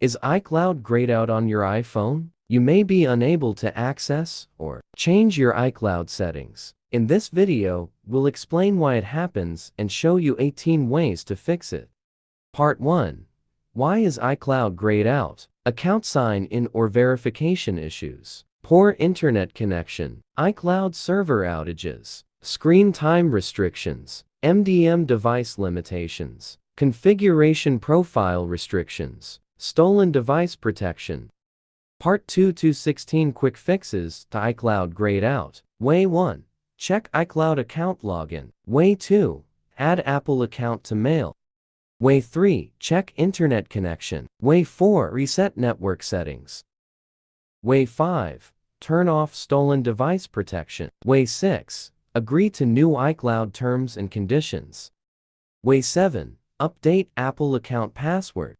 Is iCloud grayed out on your iPhone? You may be unable to access or change your iCloud settings. In this video, we'll explain why it happens and show you 18 ways to fix it. Part 1. Why is iCloud grayed out? Account sign-in or verification issues. Poor internet connection. iCloud server outages. Screen time restrictions. MDM device limitations. Configuration profile restrictions. Stolen device protection. Part 2 to 16 quick fixes to iCloud grayed out. Way 1. Check iCloud account login. Way 2. Add Apple account to mail. Way 3. Check internet connection. Way 4. Reset network settings. Way 5. Turn off stolen device protection. Way 6. Agree to new iCloud terms and conditions. Way 7. Update Apple account password.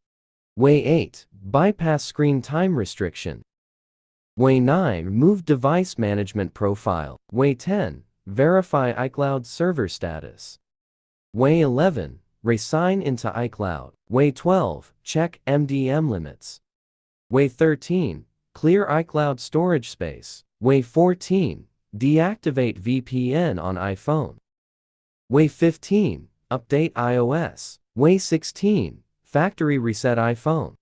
Way 8. Bypass screen time restriction. Way 9. Remove device management profile. Way 10. Verify iCloud server status. Way 11. Re-sign into iCloud. Way 12. Check MDM limits. Way 13. Clear iCloud storage space. Way 14. Deactivate VPN on iPhone. Way 15. Update iOS. Way 16. Factory reset iPhone.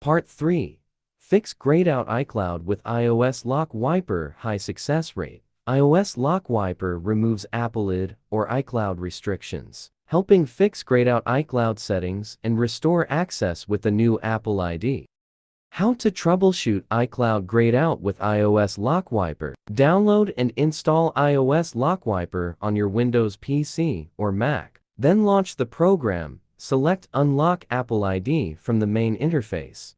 Part 3. Fix grayed out iCloud with iOS Lock Wiper. High success rate. iOS Lock Wiper removes Apple ID or iCloud restrictions, helping fix grayed out iCloud settings and restore access with the new Apple ID. How to troubleshoot iCloud grayed out with iOS Lock Wiper. Download and install iOS Lock Wiper on your Windows PC or Mac. Then launch the program. Select Unlock Apple ID from the main interface.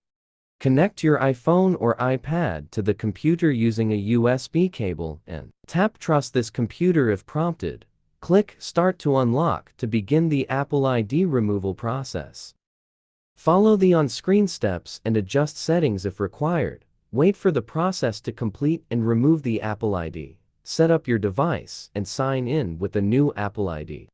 Connect your iPhone or iPad to the computer using a USB cable and tap Trust this computer if prompted. Click Start to unlock to begin the Apple ID removal process. Follow the on-screen steps and adjust settings if required. Wait for the process to complete and remove the Apple ID. Set up your device and sign in with the new Apple ID.